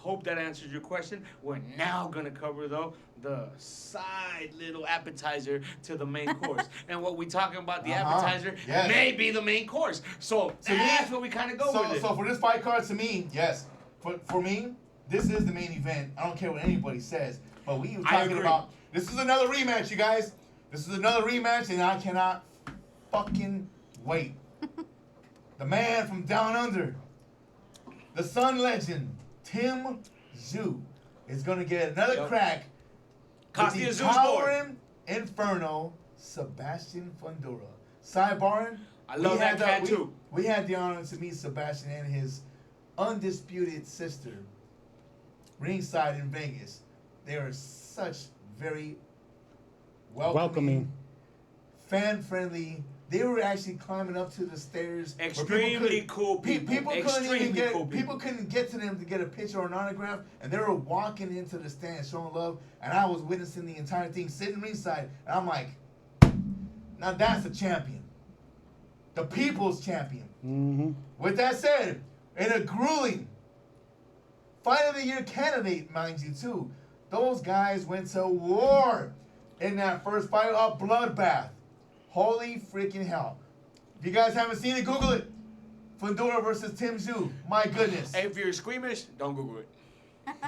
hope that answers your question. We're now gonna cover though the side little appetizer to the main course, and what we talking about the appetizer may be the main course. So that's where we kind of go with it. So for this fight card, to me, yes, for me, this is the main event. I don't care what anybody says, but we were talking about this is another rematch, you guys. This is another rematch, and I cannot fucking wait. The man from down under, the Sun legend, Tszyu, is going to get another crack with the towering inferno, Sebastian Fundora. Sidebarring, I love that cat too. We had the honor to meet Sebastian and his undisputed sister ringside in Vegas. They are such very welcoming, fan-friendly. They were actually climbing up to the stairs. Extremely cool people. People couldn't get to them to get a picture or an autograph, and they were walking into the stand showing love. And I was witnessing the entire thing, sitting ringside, and I'm like, now that's a champion, the people's champion. Mm-hmm. With that said, in a grueling Fight of the Year candidate, mind you, too, those guys went to war in that first fight, a bloodbath. Holy freaking hell. If you guys haven't seen it, Google it. Fundora versus Tszyu. My goodness. Hey, if you're squeamish, don't Google it.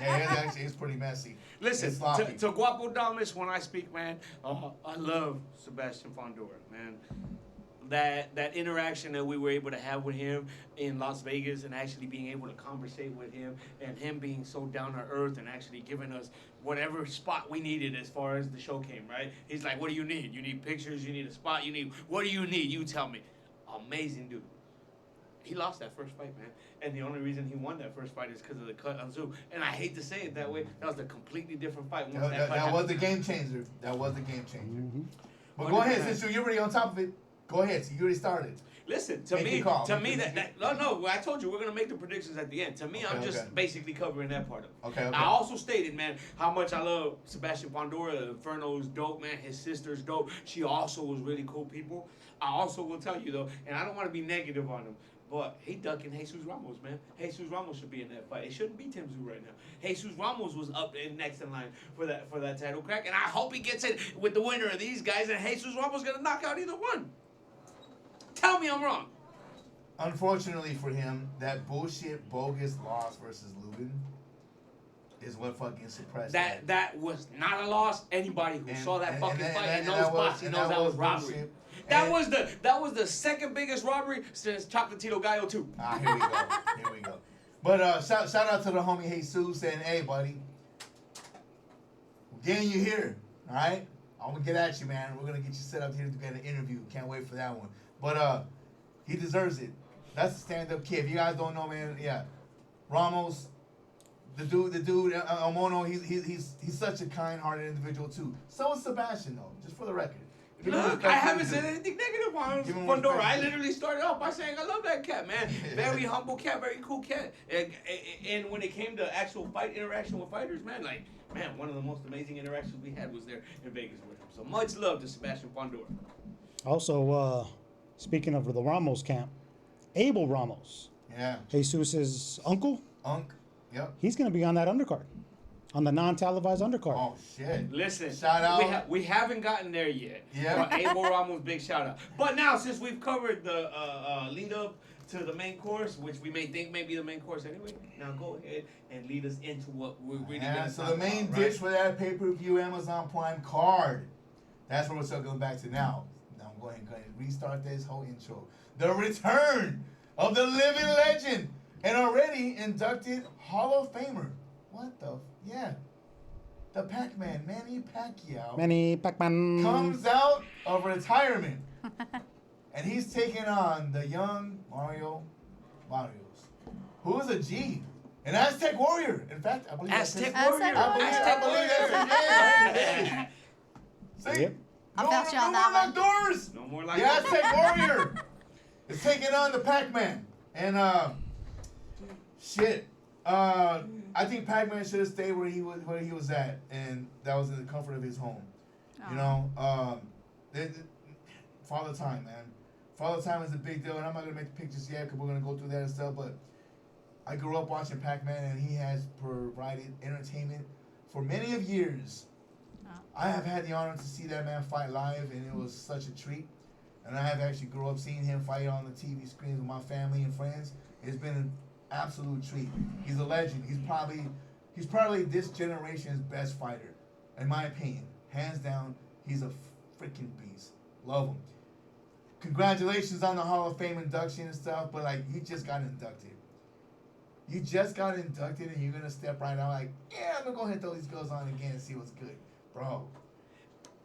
Yeah, it's pretty messy. Listen, to Guapo Damas, when I speak, man, I love Sebastian Fundora, man. That interaction that we were able to have with him in Las Vegas and actually being able to conversate with him and him being so down to earth and actually giving us whatever spot we needed as far as the show came, right? He's like, what do you need? You need pictures? You need a spot? What do you need? You tell me. Amazing dude. He lost that first fight, man. And the only reason he won that first fight is because of the cut on Tszyu. And I hate to say it that way. That was a completely different fight. That was the game changer. That was the game changer. Mm-hmm. But go ahead, since you're already on top of it. Go ahead. So you already started. Listen, I told you we're gonna make the predictions at the end. To me, I'm just basically covering that part of it. Okay. I also stated, man, how much I love Sebastian Fundora. Inferno's dope, man. His sister's dope. She also was really cool people. I also will tell you though, and I don't want to be negative on him, but he ducking Jesus Ramos, man. Jesus Ramos should be in that fight. It shouldn't be Tszyu right now. Jesus Ramos was up next in line for that title crack, and I hope he gets it with the winner of these guys, and Jesus Ramos gonna knock out either one. Tell me I'm wrong. Unfortunately for him, that bullshit bogus loss versus Lubin is what fucking suppressed that. That was not a loss. Anybody who saw that fucking fight and knows boxing knows that was robbery. That was the second biggest robbery since Chocolatito Gallo 2. Here we go. But shout out to the homie Jesus saying, hey buddy, we're getting you here. Alright? I'm gonna get at you, man. We're gonna get you set up here to get an interview. Can't wait for that one. But he deserves it. That's a stand-up kid. If you guys don't know, man, yeah. Ramos, the dude, Omono, he's such a kind-hearted individual too. So is Sebastian, though, just for the record. Look, I haven't said anything negative on Fundora. I literally started off by saying I love that cat, man. Very humble cat, very cool cat. And when it came to actual fight interaction with fighters, man, one of the most amazing interactions we had was there in Vegas with him. So much love to Sebastian Fundora. Also, speaking of the Ramos camp, Abel Ramos. Yeah. Jesus' uncle. Yep. He's going to be on that undercard. On the non-televised undercard. Oh, shit. Listen. Shout out. We haven't gotten there yet. Yeah. But Abel Ramos, big shout out. But now, since we've covered the lead up to the main course, which we may think may be the main course anyway, now go ahead and lead us into what we're really going to talk about. So the main dish for that pay-per-view Amazon Prime card. That's what we're circling back to now. Now I'm going to restart this whole intro. The return of the living legend and already inducted Hall of Famer. What the? Yeah. The Pac-Man, Manny Pacquiao. Comes out of retirement. And he's taking on the young Barrios, who is a G. An Aztec warrior. In fact, I believe Aztec that's warrior. I believe that's his name. See? Yep. No more locked doors. No more like the Aztec warrior is taking on the Pac-Man. And I think Pac-Man should have stayed where he was at, and that was in the comfort of his home. You know, Father Time, man. Father Time is a big deal, and I'm not gonna make the pictures yet because we're gonna go through that and stuff. But I grew up watching Pac-Man, and he has provided entertainment for many of years. I have had the honor to see that man fight live, and it was such a treat. And I have actually grew up seeing him fight on the TV screens with my family and friends. It's been an absolute treat. He's a legend. He's probably this generation's best fighter, in my opinion. Hands down, he's a freaking beast. Love him. Congratulations on the Hall of Fame induction and stuff, but like, you just got inducted. You just got inducted, and you're gonna step right out like, yeah, I'm gonna go ahead and throw these girls on again and see what's good, bro.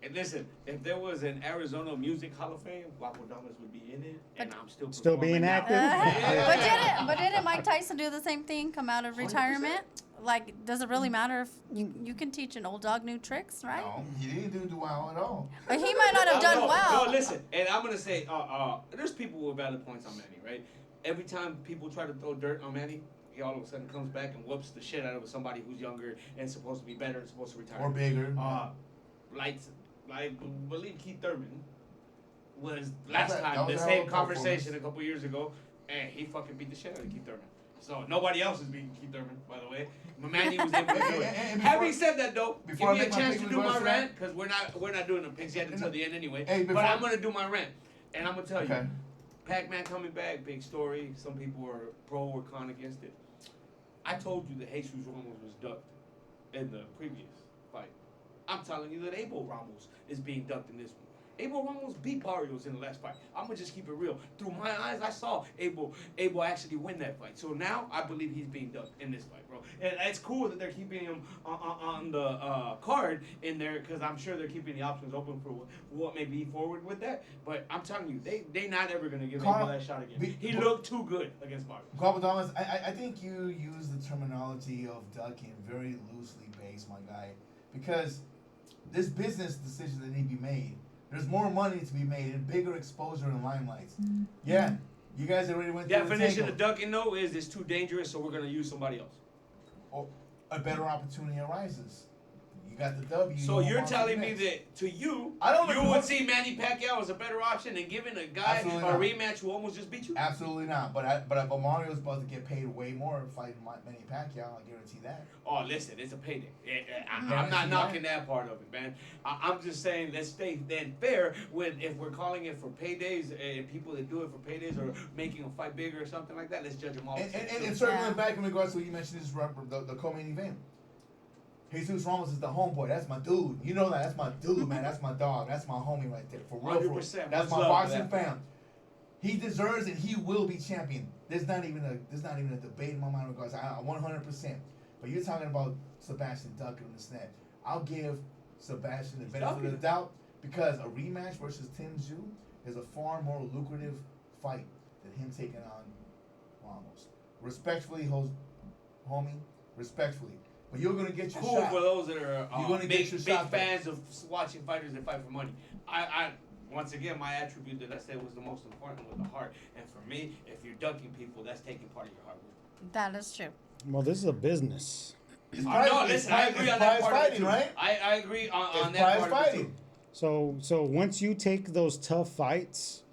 And listen, if there was an Arizona Music Hall of Fame, Guapodamas would be in it, and I'm still being performing now. active. Yeah. But didn't Mike Tyson do the same thing? Come out of retirement? Like, does it really matter if you can teach an old dog new tricks, right? No, he didn't do well at all. But he might not have done well. No, listen, and I'm gonna say, there's people with valid points on Manny, right? Every time people try to throw dirt on Manny, he all of a sudden comes back and whoops the shit out of somebody who's younger and supposed to be better and supposed to retire. Or bigger. I believe Keith Thurman was last That time was the a same hell of a conversation performance. a couple years ago, and he fucking beat the shit out of Keith Thurman. So nobody else is beating Keith Thurman, by the way. Manny was able to do it. And Having said that, though, give before I me a make my chance pick to do with my regards to rant, because we're not doing the picks yet until the end anyway. Hey, but I'm gonna do my rant, and I'm gonna tell Okay. you, Pac-Man coming back, big story. Some people are pro or con against it. I told you that Jesus Ramos was ducked in the previous fight. I'm telling you that Abel Ramos is being ducked in this one. Abel Ramos beat Barrios in the last fight. I'm gonna just keep it real. Through my eyes, I saw Abel actually win that fight. So now I believe he's being ducked in this fight, bro. And it's cool that they're keeping him on the card in there, because I'm sure they're keeping the options open for what may be forward with that. But I'm telling you, they not ever gonna give Abel that shot again. He looked too good against Barrios. Guapodamas, I think you use the terminology of ducking very loosely based, my guy, because there's business decisions that need to be made. There's more money to be made and bigger exposure and limelights. Yeah, you guys already went through the Definition tango. of ducking, though, is it's too dangerous, so we're gonna use somebody else. Or a better opportunity arises. You got the W. So you you're want telling the me next. that to you, I don't you agree would with- see Manny Pacquiao as a better option than giving a guy Absolutely a not. rematch who almost just beat you? Absolutely not. But Mario's about to get paid way more fighting Manny Pacquiao. I guarantee that. Oh, listen, it's a payday. I'm Yeah, not see knocking that. that part of it, man. I'm just saying let's stay then fair with if we're calling it for paydays and people that do it for paydays or making a fight bigger or something like that. Let's judge them all. And circling back in regards to what you mentioned, this the co-main event. Jesus Ramos is the homeboy. That's my dude. You know that. That's my dude, man. That's my dog. That's my homie right there. For real. 100%. That's my Much love for boxing that. fam. He deserves and he will be champion. There's not even a debate in my mind in regards. 100%. But you're talking about Sebastian Ducker in the snap. I'll give Sebastian the benefit of the doubt because a rematch versus Tszyu is a far more lucrative fight than him taking on Ramos. Respectfully, homie. Respectfully. But you're gonna get your Cool shot. for those that are You're gonna big, get your big shot there. fans of watching fighters that fight for money. I once again, my attribute that I said was the most important was the heart. And for me, if you're ducking people, that's taking part of your heart with you. That is true. Well, this is a business. It's No, prize- listen, I agree on that prize part of it fighting, too. right? I agree on It's that prize part of it too. fighting. So once you take those tough fights,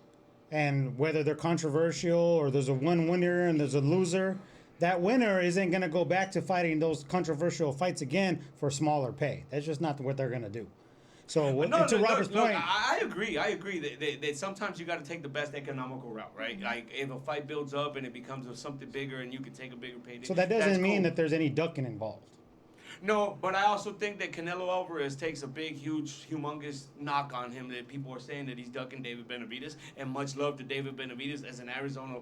and whether they're controversial or there's a one winner and there's a loser, that winner isn't going to go back to fighting those controversial fights again for smaller pay. That's just not what they're going to do. So and to Robert's point, I agree. I agree that sometimes you got to take the best economical route, right? Like if a fight builds up and it becomes something bigger and you can take a bigger payday. so that that's doesn't mean cool. that there's any ducking involved. No, but I also think that Canelo Alvarez takes a big, huge, humongous knock on him that people are saying that he's ducking David Benavidez, and much love to David Benavidez as an Arizona.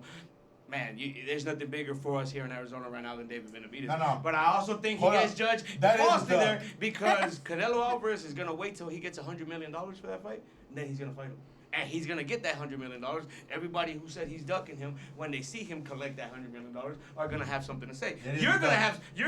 Man, there's nothing bigger for us here in Arizona right now than David Benavidez. No. But I also think he Hold gets up. judged That is falsely a there duck. because Canelo Alvarez is going to wait till he gets $100 million for that fight, and then he's going to fight him. And he's going to get that $100 million. Everybody who said he's ducking him, when they see him collect that $100 million, are going to have something to say. That is You're a going to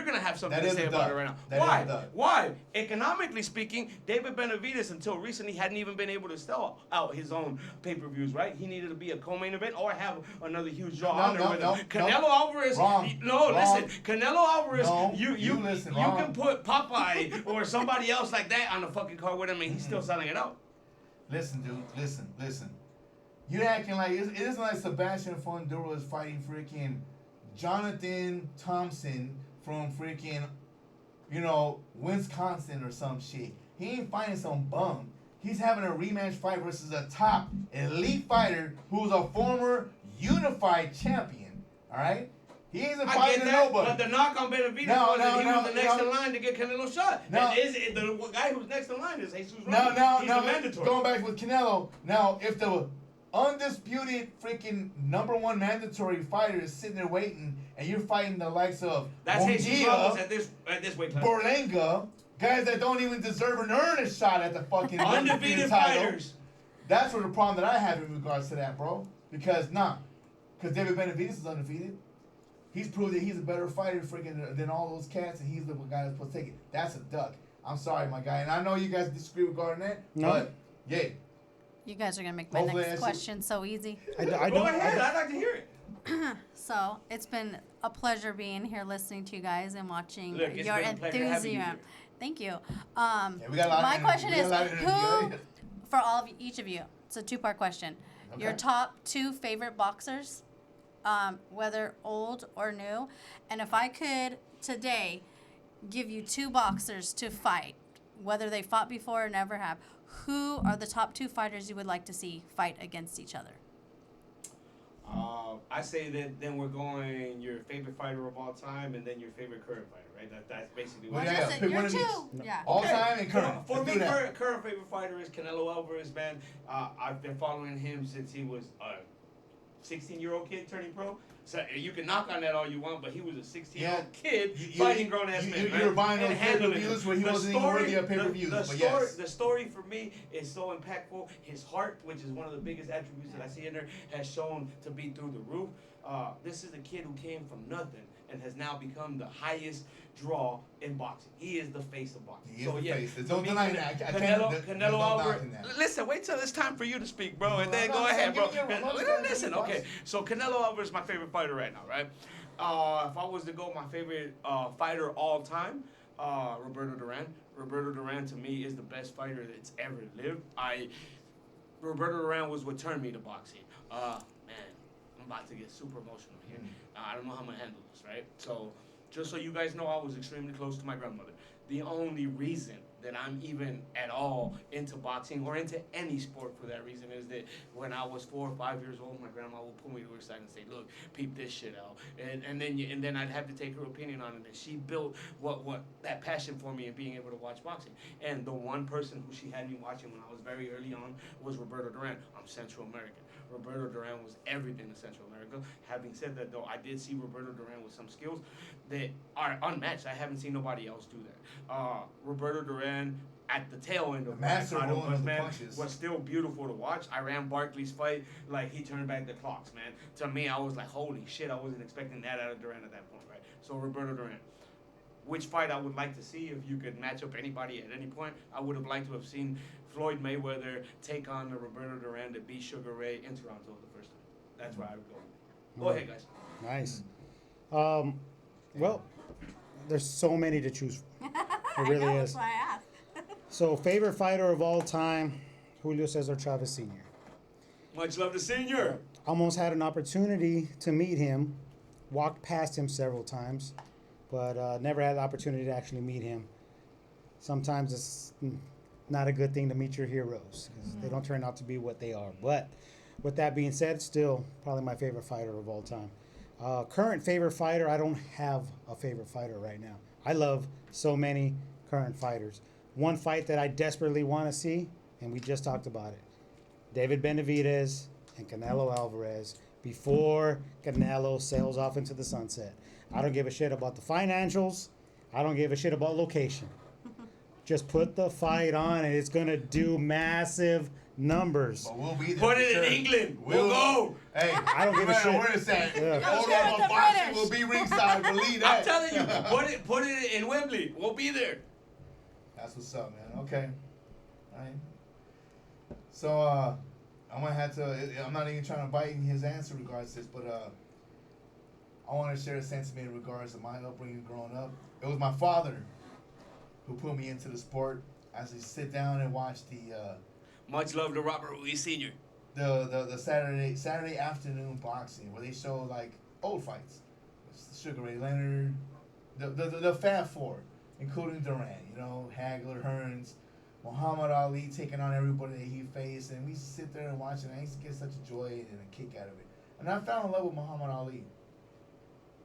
duck. have something That to is say a about duck. it right now. That is a Why? duck. Why? Economically speaking, David Benavidez, until recently, hadn't even been able to sell out his own pay-per-views, right? He needed to be a co-main event or have another huge draw on there with him. Canelo Alvarez, Wrong. listen, Canelo Alvarez, No, you listen, you wrong. can put Popeye or somebody else like that on the fucking card with him, and he's still selling it out. Listen, dude. Listen. You're acting like it isn't like Sebastian Fundora is fighting freaking Jonathan Thompson from freaking Wisconsin or some shit. He ain't fighting some bum. He's having a rematch fight versus a top elite fighter who's a former unified champion. All right? He isn't I fighting get that, nobody. but the knock on Benavidez was that he was the next in line to get Canelo shot. No. And the guy who's next in line is Jesus Now, He's a mandatory. going back with Canelo. Now, if the undisputed freaking number one mandatory fighter is sitting there waiting, and you're fighting the likes of That's Jesus Ramos Munguia, at this weight class. Berlanga, guys that don't even deserve and earn a shot at the fucking Undefeated title. fighters. That's where the problem that I have in regards to that, bro. Because David Benavidez is undefeated. He's proved that he's a better fighter freaking than all those cats, and he's the guy that's supposed to take it. That's a duck. I'm sorry, my guy, and I know you guys disagree regarding that, but yeah. You guys are gonna make my Hopefully next question so easy. I Go ahead. I'd like to hear it. So it's been a pleasure being here, listening to you guys and watching Look, it's your been a pleasure having you enthusiasm. here. Thank you. We got a lot My of question energy. is, We got a lot of who, energy. for all of each of you, it's a two-part question. Your Okay. top two favorite boxers, whether old or new, and if I could today give you two boxers to fight, whether they fought before or never have, who are the top two fighters you would like to see fight against each other? I say that then we're going your favorite fighter of all time and then your favorite current fighter, right? That's basically Well, what yeah, Just pick your one of these. two. Yeah. All time and current. For Let's me, do that. current favorite fighter is Canelo Alvarez, man. I've been following him since he was a 16-year-old kid turning pro. So you can knock on that all you want, but he was a 16-year-old kid fighting grown-ass men. You were buying those and handling pay-per-views it. where he The wasn't even worthy of pay-per-views, but yes. The story for me is so impactful. His heart, which is one of the biggest attributes that I see in there, has shown to be through the roof. This is a kid who came from nothing and has now become the highest draw in boxing. He is the face of boxing. He is the face. for Don't me, deny that. Canelo there's no Alvarez. knocking that. Listen, wait till it's time for you to speak, bro, and No, then no, go I'm ahead, bro. giving you a- Listen, okay. So Canelo Alvarez is my favorite fighter right now, right? If I was to go my favorite fighter all time, Roberto Duran. Roberto Duran to me is the best fighter that's ever lived. Roberto Duran was what turned me to boxing. Man, I'm about to get super emotional here. I don't know how I'm gonna handle this, right? So, just so you guys know, I was extremely close to my grandmother. The only reason that I'm even at all into boxing or into any sport for that reason is that when I was 4 or 5 years old, my grandma would pull me to her side and say, "Look, peep this shit out," and then I'd have to take her opinion on it. And she built what that passion for me and being able to watch boxing. And the one person who she had me watching when I was very early on was Roberto Duran. I'm Central American. Roberto Duran was everything in Central America. Having said that, though, I did see Roberto Duran with some skills that are unmatched. I haven't seen nobody else do that. Roberto Duran at the tail end of master my rolling with the man, punches. was still beautiful to watch. I ran Barkley's fight like he turned back the clocks, man. To me, I was like, holy shit, I wasn't expecting that out of Duran at that point, right? So Roberto Duran. Which fight I would like to see if you could match up anybody at any point, I would have liked to have seen Floyd Mayweather take on the Roberto Duran to beat Sugar Ray in Toronto the first time. That's where I would go. Go ahead, guys. Nice. Well, there's so many to choose from. It really I know, is. that's why I asked. So, favorite fighter of all time, Julio Cesar Chavez Sr. Much love to Senior. Almost had an opportunity to meet him, walked past him several times, but never had the opportunity to actually meet him. Sometimes it's not a good thing to meet your heroes because they don't turn out to be what they are. But with that being said, still probably my favorite fighter of all time. Current favorite fighter, I don't have a favorite fighter right now. I love so many current fighters. One fight that I desperately want to see, and we just talked about it, David Benavidez and Canelo Alvarez before Canelo sails off into the sunset. I don't give a shit about the financials. I don't give a shit about location. Just put the fight on and it's going to do massive numbers. But we'll be there. Put for it sure. in England. We'll go. Hey, I don't give a shit. Where is that? Yeah. All Go of with our the boxing British. will be ringside. Believe I'm that. telling you, put it in Wembley. We'll be there. That's what's up, man. Okay. All right. So, I'm gonna have to. I'm not even trying to bite in his answer in regards to this, but I want to share a sentiment in regards to my upbringing growing up. It was my father who put me into the sport. As we sit down and watch Much love to Robert Ruiz Sr. the Saturday afternoon boxing where they show like old fights, Sugar Ray Leonard, the Fab Four, including Durant. You know, Hagler, Hearns, Muhammad Ali taking on everybody that he faced, and we sit there and watch it. And I used to get such a joy and a kick out of it. And I fell in love with Muhammad Ali.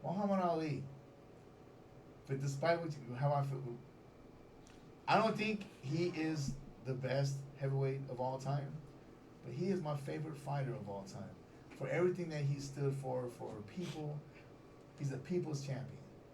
Muhammad Ali. But despite how I feel, I don't think he is the best heavyweight of all time, but he is my favorite fighter of all time. For everything that he stood for people, he's a people's champion.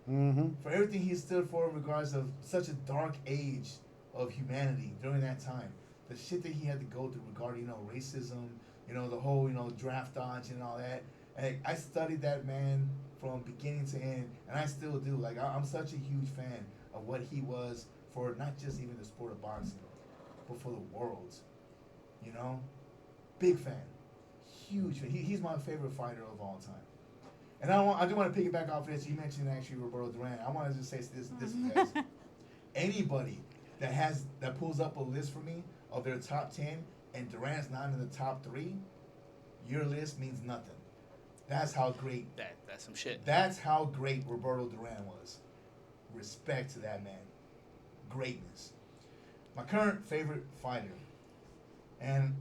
Mm-hmm. For everything he stood for in regards of such a dark age of humanity during that time, the shit that he had to go through regarding, racism, the whole, draft dodge and all that. And I studied that man from beginning to end, and I still do. Like, I'm such a huge fan of what he was for not just even the sport of boxing, but for the world. Big fan, huge fan. He's my favorite fighter of all time. And I do want to piggyback off of this. You mentioned actually Roberto Duran. I want to just say this guys. Anybody that pulls up a list for me of their top 10 and Durant's not in the top 3, your list means nothing. That's how great. That's some shit. That's how great Roberto Duran was. Respect to that man. Greatness. My current favorite fighter, and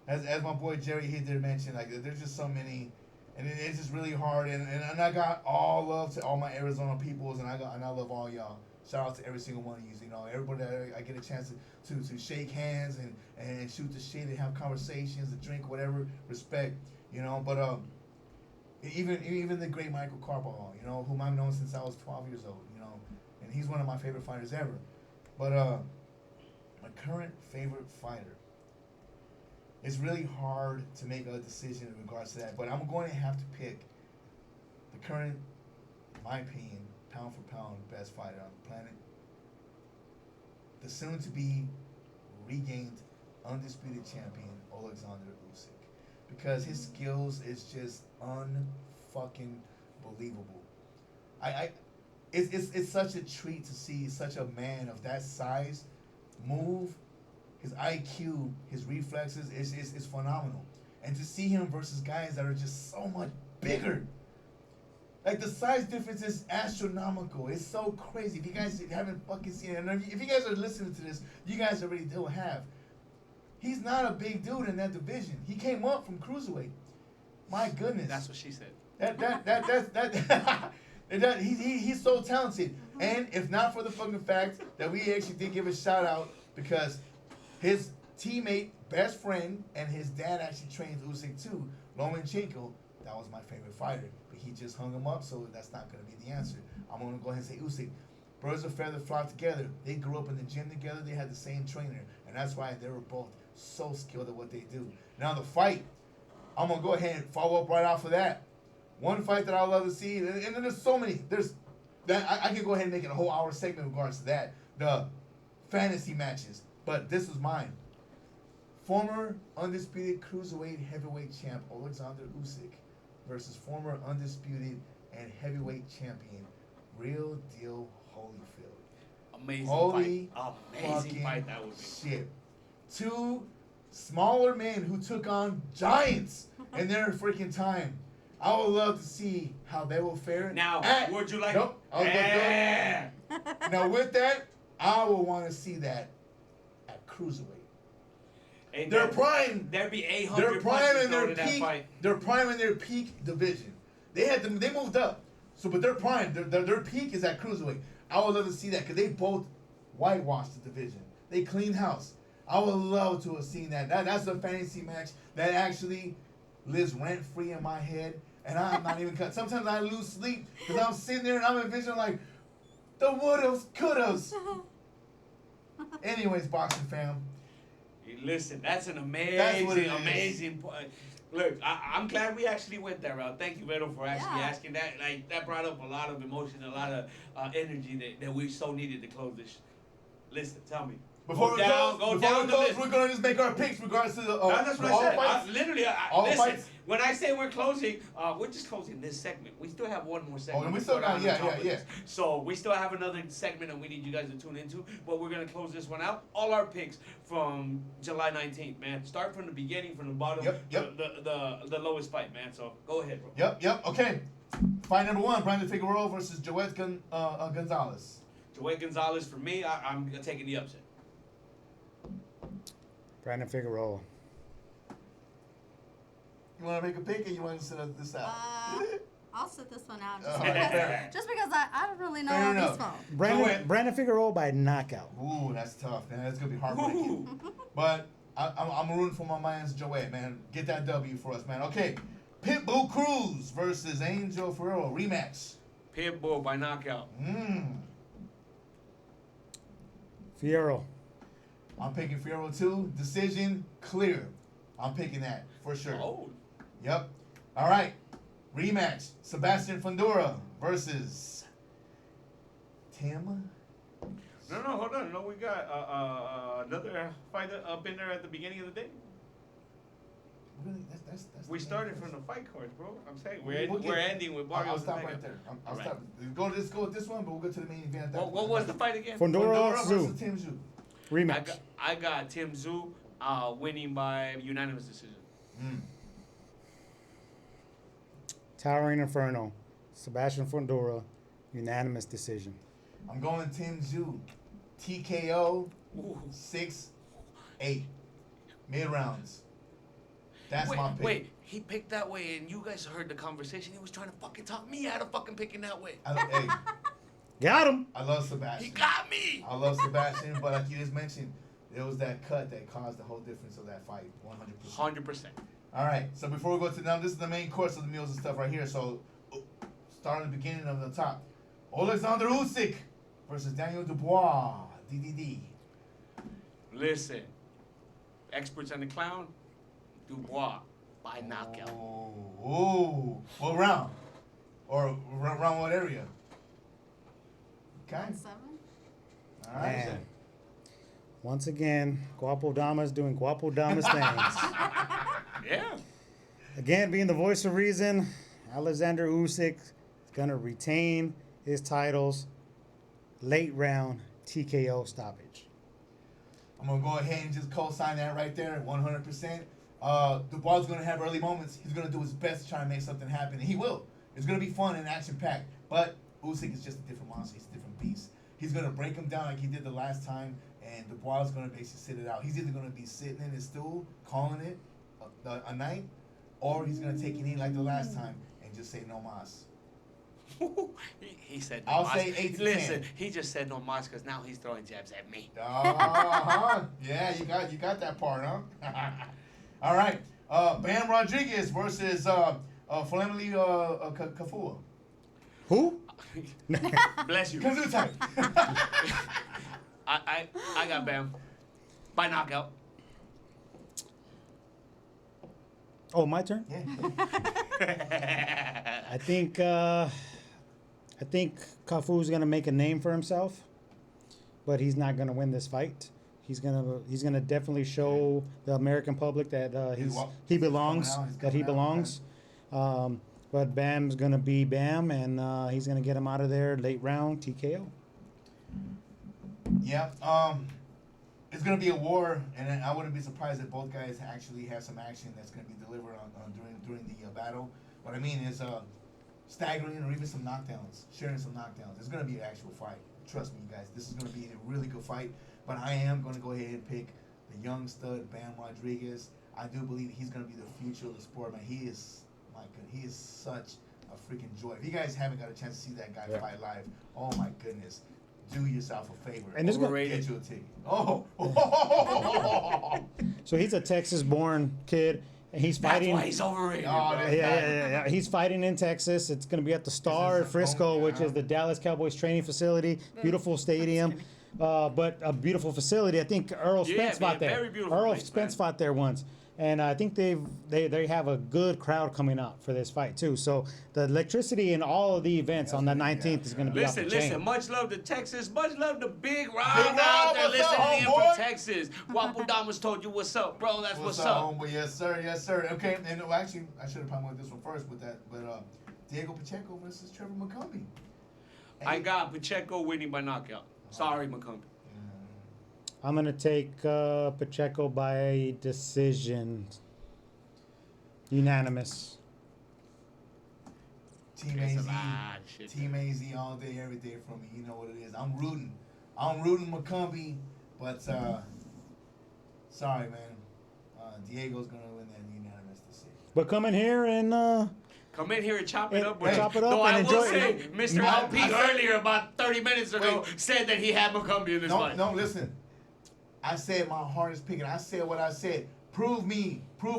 as my boy Jerry here did mention, like there's just so many, and it's just really hard. And I got all love to all my Arizona peoples, and I love all y'all. Shout out to every single one of you. Everybody that I get a chance to shake hands and shoot the shit and have conversations, to drink whatever. Respect. But even the great Michael Carbajal, whom I've known since I was 12 years old, and he's one of my favorite fighters ever. But my current favorite fighter, it's really hard to make a decision in regards to that, but I'm going to have to pick the current, in my opinion, pound for pound best fighter on the planet, the soon-to-be regained undisputed champion, Alexander Usyk. Because his skills is just unfucking believable. It's such a treat to see such a man of that size move. His IQ, his reflexes is phenomenal. And to see him versus guys that are just so much bigger. Like, the size difference is astronomical. It's so crazy. If you guys haven't fucking seen it, and if you guys are listening to this, you guys already do have. He's not a big dude in that division. He came up from cruiserweight. My goodness. That's what she said. He's so talented. And if not for the fucking fact that we actually did give a shout out because his teammate, best friend, and his dad actually trains Usyk too, Lomachenko, that was my favorite fighter. But he just hung him up, so that's not going to be the answer. I'm going to go ahead and say Usyk. Birds of feather flock together. They grew up in the gym together. They had the same trainer. And that's why they were both so skilled at what they do. Now the fight, I'm going to go ahead and follow up right off of that. One fight that I love to see, and then there's so many. I can go ahead and make it a whole hour segment in regards to that. The fantasy matches. But this was mine. Former undisputed cruiserweight heavyweight champ Alexander Usyk versus former undisputed and heavyweight champion Real Deal Holyfield. Amazing fight that would be. Shit. Two smaller men who took on giants in their freaking time. I would love to see how they will fare. Now, would you like? Nope. Now, with that, I will want to see that at cruiserweight. And they're prime. There'd be 800 They're prime in their in that peak. fight. They're prime in their peak division. They moved up. So, but they're prime. Their peak is at cruiserweight. I would love to see that because they both whitewashed the division. They cleaned house. I would love to have seen that. That's a fantasy match that actually lives rent free in my head, and I'm not even cut. Sometimes I lose sleep because I'm sitting there and I'm envisioning like the would-haves, could-haves. Anyways, boxing fam. Listen, that's an what it amazing point. Look, I'm glad we actually went that route. Thank you, Beto, for actually asking that. Like, that brought up a lot of emotion, a lot of energy that we so needed to close this. Listen, tell me. Before we close, go down the list. we're going to just make our picks regards to the that's what I said. All fights. When I say we're closing, we're just closing this segment. We still have one more segment. Oh, and we still got, yeah. So we still have another segment that we need you guys to tune into, but we're going to close this one out. All our picks from July 19th, man. Start from the beginning, from the bottom, Yep. the lowest fight, man. So go ahead, bro. Yep. Okay. Fight number 1, Brandon Figueroa versus Joet Gonzalez. Joey Gonzalez, for me, I'm taking the upset. Brandon Figueroa. You want to make a pick or you want to sit this out? I'll sit this one out Fair. just because I don't really know Fair all enough. these folks. Brandon Figueroa by knockout. Ooh, that's tough, man. That's going to be heartbreaking. But I'm rooting for my man's Joet, man. Get that W for us, man. Okay. Pitbull Cruz versus Angel Ferrero. Rematch. Pitbull by knockout. Fierro. I'm picking Fierro too. Decision clear. I'm picking that for sure. Oh. Yep. All right. Rematch. Sebastian Fundora versus Tim. No, hold on. No, we got another fight up in there at the beginning of the day. Really? That's We started from the fight cards, bro. I'm saying We'll we're ending with I'll Barrios and stop Fundora. right there. I'll Right. stop. Let's go with this one, but we'll go to the main event. At that What point. was the fight again? Fundora versus Tszyu. Tim Tszyu. Rematch. I got Tim Tszyu winning by unanimous decision. Towering Inferno. Sebastian Fundora. Unanimous decision. I'm going Tim Tszyu. TKO Ooh. 6-8. Mid rounds. That's my pick. Wait, he picked that way, and you guys heard the conversation. He was trying to fucking talk me out of fucking picking that way. Hey, Got him. I love He Sebastian. got me. I love Sebastian, but like you just mentioned, there was that cut that caused the whole difference of that fight. 100%. 100%. All right. So before we go to now, this is the main course of the meals and stuff right here. So start at the beginning of the top. Alexander Usyk versus Daniel Dubois. DDD. Listen, experts on the clown, Dubois by knockout. Ooh. What round? Or around what area? Okay. 7. All right. Man. Once again, Guapo Dama's doing Guapo Dama's things. Yeah. Again, being the voice of reason, Alexander Usyk is going to retain his titles. Late round TKO stoppage. I'm going to go ahead and just co-sign that right there, 100%. Dubois is going to have early moments. He's going to do his best to try to make something happen, and he will. It's going to be fun and action-packed. But Usyk is just a different monster. He's a different beast. He's going to break him down like he did the last time, and Dubois is going to basically sit it out. He's either going to be sitting in his stool, calling it a night, or he's going to take it in like the last time and just say no mas. He said no I'll mas. say 8 to Listen, 10. he just said no mas because now he's throwing jabs at me. Yeah, you got that part, huh? All right. Bam Rodriguez versus Flamily Kafua. Who? Bless you. Kazutai. I got Bam by knockout. Oh, my turn? Yeah. I think Cafu's gonna make a name for himself, but he's not gonna win this fight. He's gonna definitely show the American public that he belongs, that he belongs. But Bam's gonna be Bam, and he's gonna get him out of there late round TKO. Yeah. It's gonna be a war, and I wouldn't be surprised if both guys actually have some action that's gonna be delivered on during the battle. What I mean is staggering or even some knockdowns, sharing some knockdowns. It's gonna be an actual fight. Trust me, you guys. This is gonna be a really good fight. But I am gonna go ahead and pick the young stud Bam Rodriguez. I do believe he's gonna be the future of the sport, man. He is such a freaking joy. If you guys haven't got a chance to see that guy fight live, oh my goodness. Do yourself a favor. And this is gonna- get you a ticket. Oh. So he's a Texas-born kid, and he's That's fighting. why he's overrated. Oh, bro. that's- Yeah. He's fighting in Texas. It's going to be at the Star This at is Frisco, home, which yeah. is the Dallas Cowboys training facility. Beautiful stadium, but a beautiful facility. I think Earl Yeah, Spence man, fought there. very beautiful Earl place, Spence man. fought there once, and I think they have a good crowd coming out for this fight too. So the electricity in all of the events on the 19th is going to be off the Listen, chain. much love to Texas, much love to Big Rob Big out Rob, there what's up, listening in homeboy? from Texas. Guapo Damas told you what's up, bro. That's what's up. homeboy? Yes, sir. Yes, sir. Okay, and actually, I should have probably went this one first with that, but Diego Pacheco versus Trevor McCumbee. I got Pacheco winning by knockout. Sorry, McCumbee. I'm going to take Pacheco by decision. Unanimous. Team It's a AZ. lot of shit. Team AZ all day, every day for me. You know what it is. I'm rooting. McCumbee, but sorry, man. Diego's gonna win that unanimous decision. But come in here and Come in here and chop it up. Chop it up Though and I will enjoy say, it. Mr. No, LP I said- earlier, about 30 minutes ago, said that he had McCumbee in this fight. No, listen. I said my heart is picking. I said what I said. Prove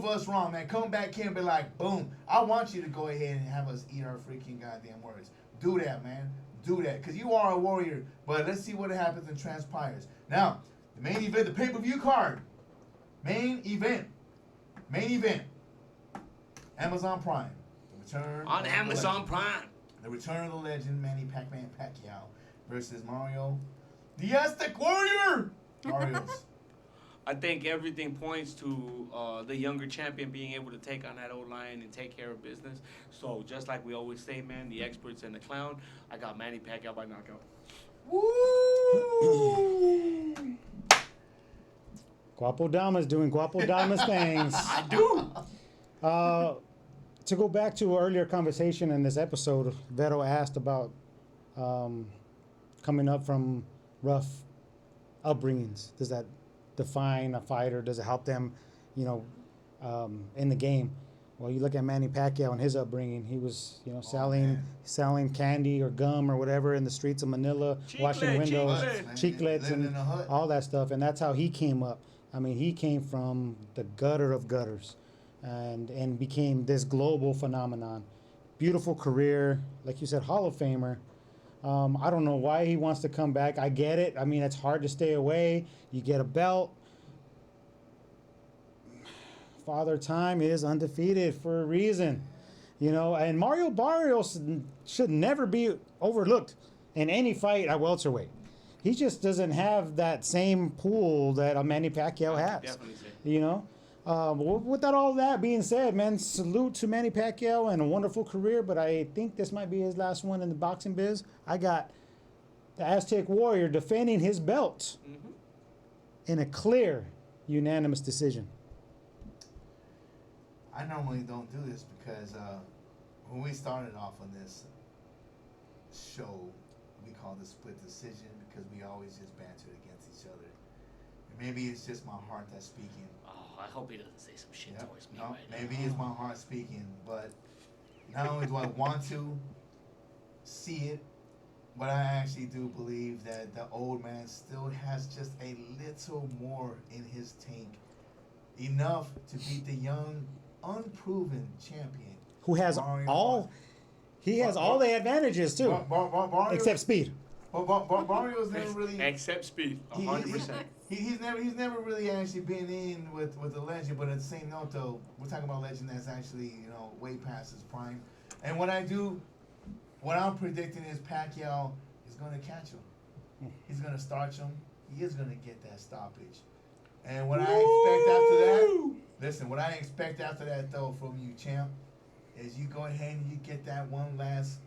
us wrong, man. Come back here and be like, boom. I want you to go ahead and have us eat our freaking goddamn words. Do that, man. Do that. Because you are a warrior. But let's see what happens and transpires. Now, the main event, the pay-per-view card. Main event. Amazon Prime. The return On of the Amazon legend. Prime. The return of the legend, Manny Pac-Man Pacquiao versus Mario, the Aztec Warrior. Barrios. I think everything points to the younger champion being able to take on that old lion and take care of business. So just like we always say, man, the experts and the clown, I got Manny Pacquiao by knockout. Woo! Guapo Dama's doing Guapo Dama's things. I do. To go back to an earlier conversation in this episode, Vero asked about coming up from rough upbringings. Does that define a fighter? Does it help them, in the game? Well, you look at Manny Pacquiao and his upbringing. He was, selling candy or gum or whatever in the streets of Manila, washing windows, chiclets, Living and in a hut. all that stuff. And that's how he came up. I mean, he came from the gutter of gutters, and became this global phenomenon. Beautiful career, like you said, Hall of Famer. I don't know why he wants to come back. I get it. I mean, it's hard to stay away. You get a belt. Father Time is undefeated for a reason, and Mario Barrios should never be overlooked in any fight at welterweight. He just doesn't have that same pool that a Manny Pacquiao has. Definitely say. With all that being said, man, salute to Manny Pacquiao and a wonderful career, but I think this might be his last one in the boxing biz. I got the Aztec Warrior defending his belt in a clear, unanimous decision. I normally don't do this because when we started off on this show, we called it split decision because we always just bantered against each other. And maybe it's just my heart that's speaking. Oh, I hope he doesn't say some shit Yep. towards me No, right now. maybe it's my heart speaking, but not only do I want to see it, but I actually do believe that the old man still has just a little more in his tank. Enough to beat the young, unproven champion. Who has Mario he has all the advantages too, Barrios, except speed. Barrios never really. Except speed, He- 100%. He's never really actually been in with the legend, but at the same note though, we're talking about legend that's actually way past his prime. And what I'm predicting is Pacquiao is gonna catch him. He's gonna starch him. He is gonna get that stoppage. And what I expect after that, listen, what I expect after that though from you, champ, is you go ahead and you get that one last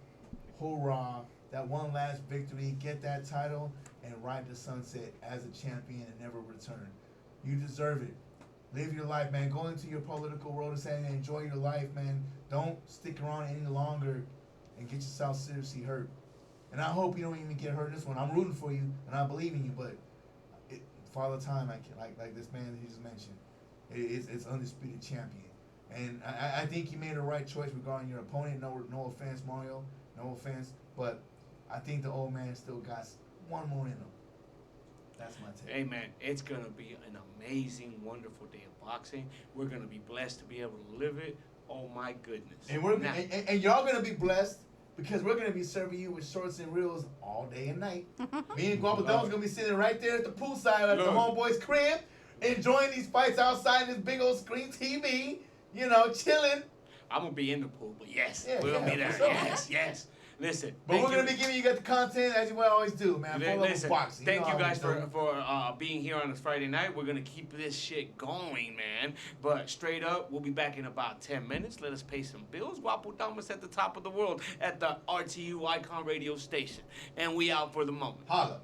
hoorah, that one last victory, get that title, and ride the sunset as a champion and never return. You deserve it. Live your life, man. Go into your political world and say, enjoy your life, man. Don't stick around any longer and get yourself seriously hurt. And I hope you don't even get hurt in this one. I'm rooting for you, and I believe in you, but Father Time, like this man he just mentioned, it's undisputed champion. And I think you made the right choice regarding your opponent. No offense, Mario. No offense. But I think the old man still got one more in him. That's my take. Hey man, it's gonna be an amazing, wonderful day of boxing. We're gonna be blessed to be able to live it. Oh my goodness! And we're Now- and y'all gonna be blessed because we're gonna be serving you with shorts and reels all day and night. Me and Guapadon's gonna be sitting right there at the poolside at the homeboy's crib, enjoying these fights outside this big old screen TV. Chilling. I'm gonna be in the pool, but yes, Yeah, we'll yeah, be there. for sure. Yes. Listen, But thank we're gonna you. be giving you guys the content as we always do, man. Listen, 4luvofboxing. thank you know guys how we do. for being here on this Friday night. We're gonna keep this shit going, man. But straight up, we'll be back in about 10 minutes. Let us pay some bills. Guapo Damas at the top of the world at the RTU Ikon radio station, and we out for the moment. Holla.